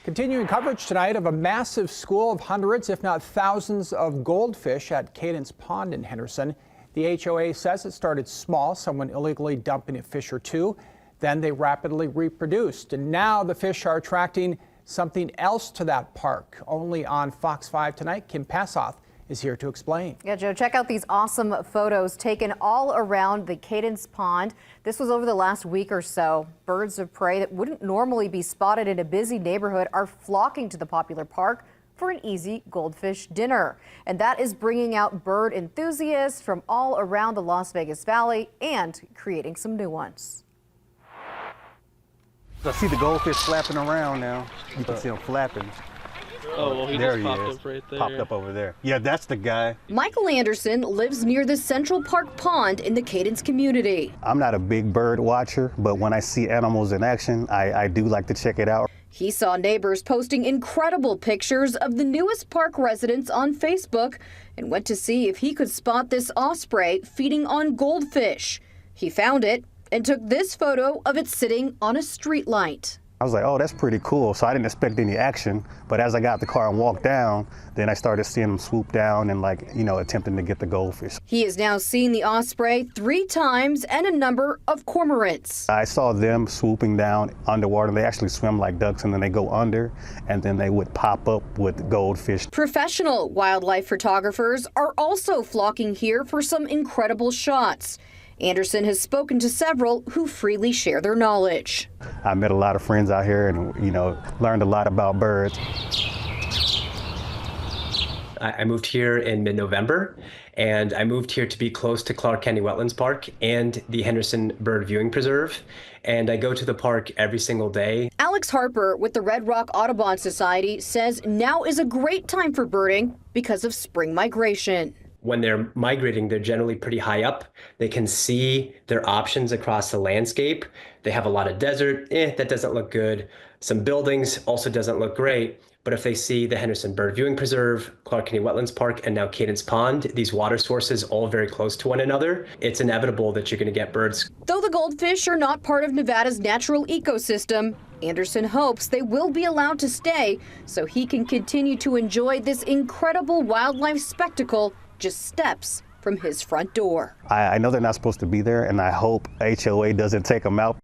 Continuing coverage tonight of a massive school of hundreds, if not thousands, of goldfish at Cadence Pond in Henderson. The HOA says it started small, someone illegally dumping a fish or two. Then they rapidly reproduced. And now the fish are attracting something else to that park. Only on Fox 5 tonight, Kim Passoff is here to explain. Yeah, Joe, check out these awesome photos taken all around the Cadence Pond. This was over the last week or so. Birds of prey that wouldn't normally be spotted in a busy neighborhood are flocking to the popular park for an easy goldfish dinner. And that is bringing out bird enthusiasts from all around the Las Vegas Valley and creating some new ones. I see the goldfish flapping around now. You can see them flapping. Oh, well, he there just popped he is. up right there. Popped up over there. Yeah, that's the guy. Michael Anderson lives near the Central Park Pond in the Cadence community. I'm not a big bird watcher, but when I see animals in action, I do like to check it out. He saw neighbors posting incredible pictures of the newest park residents on Facebook and went to see if he could spot this osprey feeding on goldfish. He found it and took this photo of it sitting on a street light. I was like, oh, that's pretty cool. So I didn't expect any action. But as I got out the car and walked down, then I started seeing them swoop down and attempting to get the goldfish. He has now seen the osprey 3 times and a number of cormorants. I saw them swooping down underwater. They actually swim like ducks and then they go under and then they would pop up with goldfish. Professional wildlife photographers are also flocking here for some incredible shots. Anderson has spoken to several who freely share their knowledge. I met a lot of friends out here and, learned a lot about birds. I moved here in mid-November, and I moved here to be close to Clark County Wetlands Park and the Henderson Bird Viewing Preserve, and I go to the park every single day. Alex Harper with the Red Rock Audubon Society says now is a great time for birding because of spring migration. When they're migrating, they're generally pretty high up. They can see their options across the landscape. They have a lot of desert, that doesn't look good. Some buildings also doesn't look great. But if they see the Henderson Bird Viewing Preserve, Clark County Wetlands Park, and now Cadence Pond, these water sources all very close to one another, it's inevitable that you're going to get birds. Though the goldfish are not part of Nevada's natural ecosystem, Anderson hopes they will be allowed to stay so he can continue to enjoy this incredible wildlife spectacle just steps from his front door. I know they're not supposed to be there, and I hope HOA doesn't take them out.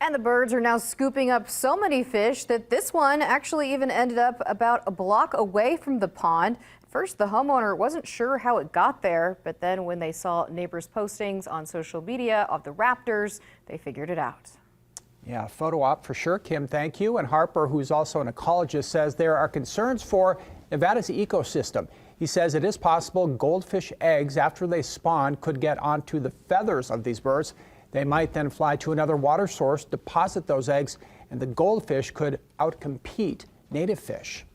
And the birds are now scooping up so many fish that this one actually even ended up about a block away from the pond. First, the homeowner wasn't sure how it got there, but then when they saw neighbors' postings on social media of the raptors, they figured it out. Yeah, photo op for sure, Kim, thank you. And Harper, who's also an ecologist, says there are concerns for Nevada's ecosystem. He says it is possible goldfish eggs, after they spawn, could get onto the feathers of these birds. They might then fly to another water source, deposit those eggs, and the goldfish could outcompete native fish.